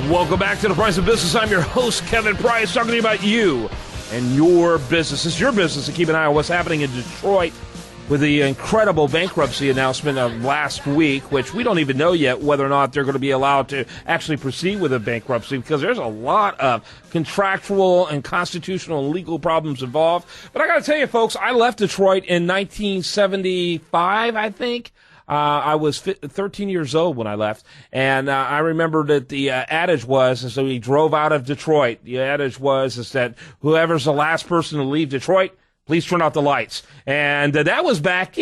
Welcome back to The Price of Business. I'm your host, Kevin Price, talking to you about you and your business. It's your business to keep an eye on what's happening in Detroit with the incredible bankruptcy announcement of last week, which we don't even know yet whether or not they're going to be allowed to actually proceed with a bankruptcy, because there's a lot of contractual and constitutional and legal problems involved. But I got to tell you, folks, I left Detroit in 1975, I think. I was 13 years old when I left, and I remember that the adage was, as we drove out of Detroit, the adage was is that whoever's the last person to leave Detroit, please turn off the lights. And that was back,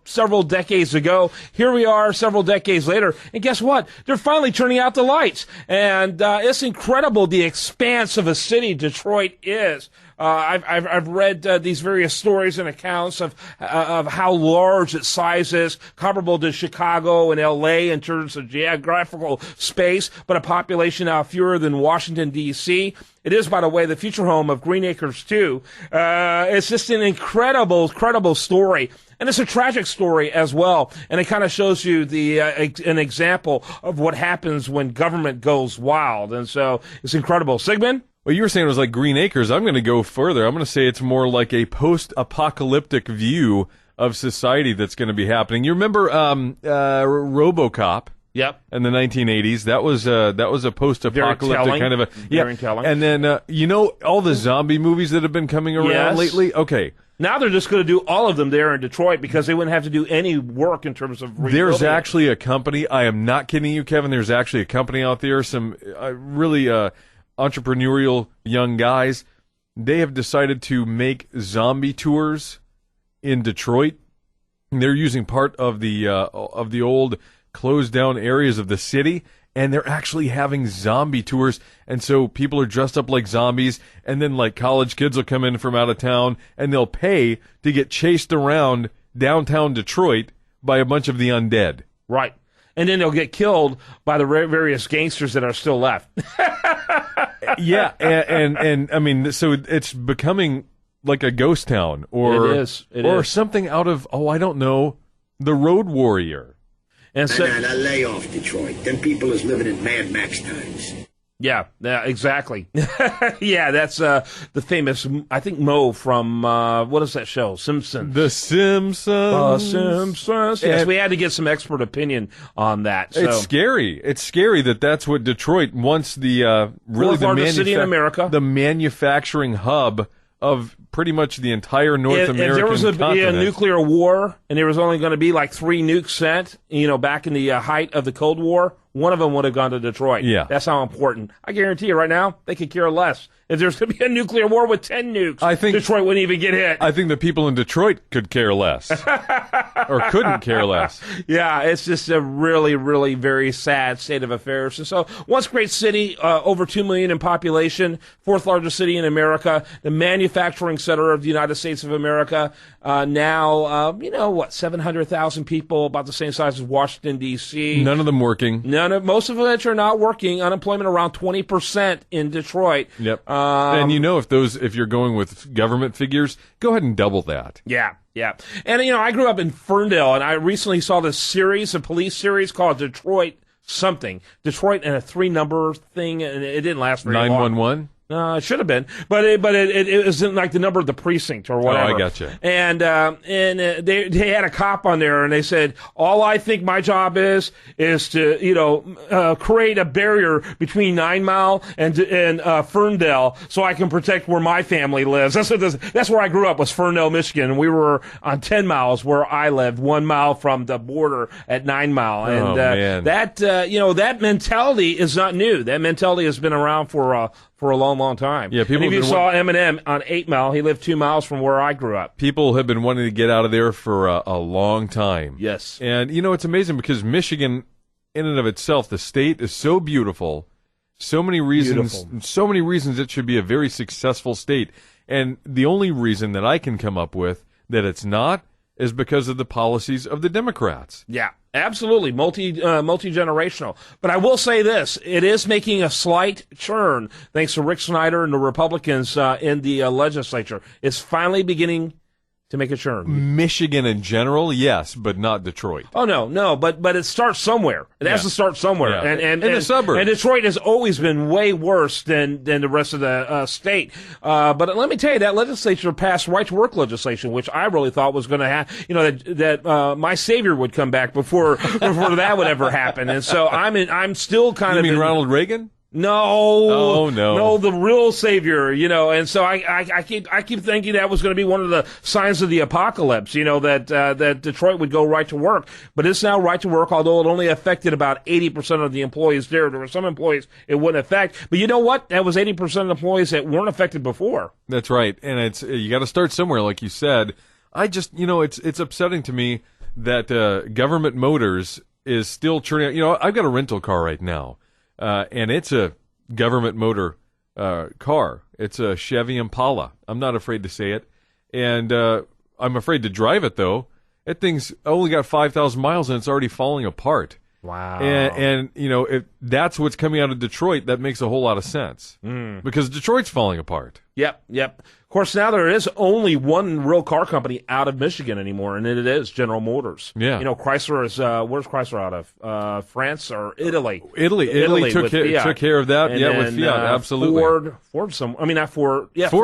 several decades ago. Here we are several decades later, and guess what? They're finally turning out the lights. And it's incredible the expanse of a city Detroit is. I've read these various stories and accounts of how large its size is, comparable to Chicago and L.A. in terms of geographical space, but a population now fewer than Washington, D.C. It is, by the way, the future home of Green Acres, too. It's just an incredible story. And it's a tragic story as well. And it kind of shows you an example of what happens when government goes wild. And so it's incredible. Sigmund? Well, you were saying it was like Green Acres. I'm going to go further. I'm going to say it's more like a post-apocalyptic view of society that's going to be happening. You remember RoboCop? Yep. In the 1980s, that was a post-apocalyptic kind of a Very telling. And then all the zombie movies that have been coming around lately. Okay. Now they're just going to do all of them there in Detroit because they wouldn't have to do any work in terms of rebuilding. There's actually a company. I am not kidding you, Kevin. There's actually a company out there. Some really entrepreneurial young guys. They have decided to make zombie tours in Detroit. They're using part of the old closed down areas of the city, and they're actually having zombie tours. And so people are dressed up like zombies, and then like college kids will come in from out of town, and they'll pay to get chased around downtown Detroit by a bunch of the undead. Right. And then they'll get killed by the various gangsters that are still left. Yeah, and I mean, so it's becoming like a ghost town, or it is. Something out of I don't know, The Road Warrior. And so, nah, lay off Detroit. Them people is living in Mad Max times. Yeah, exactly. Yeah, that's the famous, I think, Mo from, what is that show? Simpsons. The Simpsons. Simpsons. Yes, we had to get some expert opinion on that. So. It's scary. It's scary that's what Detroit wants, the largest city in America. The manufacturing hub of pretty much the entire North American continent. If there was a nuclear war and there was only going to be like 3 nukes sent, back in the height of the Cold War, one of them would have gone to Detroit. Yeah. That's how important. I guarantee you right now, they could care less. If there's going to be a nuclear war with 10 nukes, I think Detroit wouldn't even get hit. I think the people in Detroit could care less. Or couldn't care less. Yeah, it's just a really, really very sad state of affairs. And so, once great city, over 2 million in population, 4th largest city in America, the manufacturing center of the United States of America, now, 700,000 people, about the same size as Washington, D.C. None of them working. Most of which are not working. Unemployment around 20% in Detroit. Yep. And if you're going with government figures, go ahead and double that. Yeah. And, I grew up in Ferndale, and I recently saw this police series called Detroit something. Detroit and a 3-number thing, and it didn't last very long. 911? No, it should have been, but it isn't like the number of the precinct or whatever. Oh, I gotcha. And they had a cop on there, and they said, all I think my job is to create a barrier between 9 Mile and Ferndale, so I can protect where my family lives. That's where I grew up, was Ferndale, Michigan. We were on 10 miles where I lived, 1 mile from the border at 9 Mile, and man. that mentality is not new. That mentality has been around for a long time. Yeah, people. And if you saw Eminem on 8 Mile, he lived 2 miles from where I grew up. People have been wanting to get out of there for a long time. Yes. And, it's amazing because Michigan, in and of itself, the state is so beautiful. So many reasons it should be a very successful state. And the only reason that I can come up with that it's not is because of the policies of the Democrats. Yeah. Absolutely, multi-generational. But I will say this, it is making a slight churn, thanks to Rick Snyder and the Republicans in the legislature. It's finally beginning to make it sure. Michigan in general, yes, but not Detroit. Oh no, but it starts somewhere. It has to start somewhere, and in the suburbs. And Detroit has always been way worse than the rest of the state. But let me tell you, that legislature passed right to work legislation, which I really thought was going to have, that my savior would come back before that would ever happen. And so I'm still kind of. You mean Ronald Reagan? No. Oh no. No, the real savior, and so I keep thinking that was going to be one of the signs of the apocalypse, that Detroit would go right to work. But it's now right to work, although it only affected about 80% of the employees there. There were some employees it wouldn't affect. But you know what? That was 80% of the employees that weren't affected before. That's right. And you got to start somewhere, like you said. I just, it's upsetting to me that Government Motors is still churning out. I've got a rental car right now. And it's a government motor car. It's a Chevy Impala. I'm not afraid to say it. And I'm afraid to drive it, though. That thing's only got 5,000 miles, and it's already falling apart. Wow. And if that's what's coming out of Detroit, that makes a whole lot of sense. Because Detroit's falling apart. Yep. Of course, now there is only one real car company out of Michigan anymore, and it is General Motors. Yeah. Chrysler is, where's Chrysler out of? France or Italy? Italy took care of that. And with Fiat, absolutely. Ford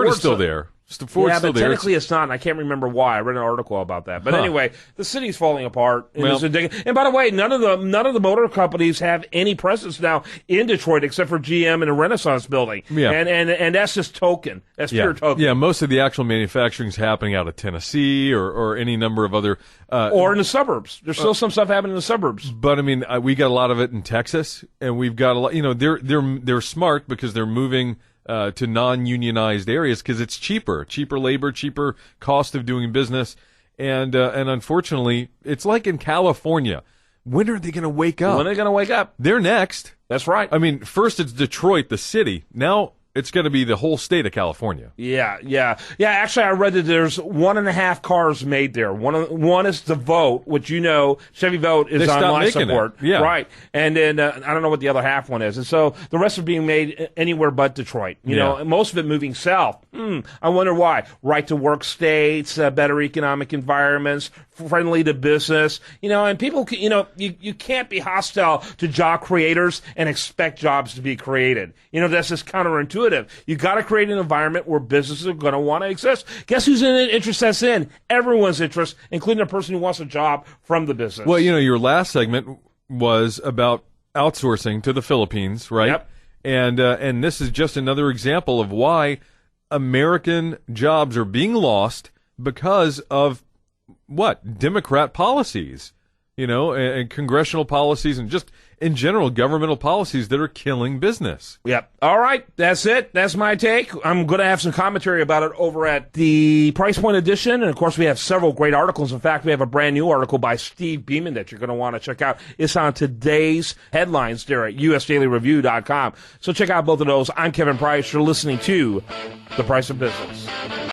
is still there. Ford's still but there. Technically it's not, and I can't remember why. I read an article about that. But anyway, the city's falling apart. And and by the way, none of the motor companies have any presence now in Detroit except for GM and the Renaissance Building. Yeah. And that's just token. That's pure token. Yeah, most of the actual manufacturing is happening out of Tennessee or any number of other or in the suburbs. There's still some stuff happening in the suburbs. But I mean, we got a lot of it in Texas, and we've got a lot. They're smart because they're moving to non-unionized areas because it's cheaper labor, cheaper cost of doing business, and unfortunately, it's like in California. When are they going to wake up? When are they going to wake up? They're next. That's right. I mean, first it's Detroit, the city. Now it's going to be the whole state of California. Yeah. Actually, I read that there's 1.5 cars made there. One is the Vote, which Chevy Vote is on life support. Yeah. Right. And then I don't know what the other half one is. And so the rest are being made anywhere but Detroit. And most of it moving south. I wonder why. Right to work states, better economic environments, friendly to business. And people, you can't be hostile to job creators and expect jobs to be created. That's just counterintuitive. You got to create an environment where businesses are going to want to exist. Guess who's in interest that's in? Everyone's interest, including the person who wants a job from the business. Well, your last segment was about outsourcing to the Philippines, right? Yep. And this is just another example of why American jobs are being lost because of what? Democrat policies, and congressional policies and just in general governmental policies that are killing business. Yep. All right. That's it. That's my take. I'm going to have some commentary about it over at the Price Point Edition. And of course, we have several great articles. In fact, we have a brand new article by Steve Beeman that you're going to want to check out. It's on today's headlines there at usdailyreview.com. So check out both of those. I'm Kevin Price. You're listening to The Price of Business.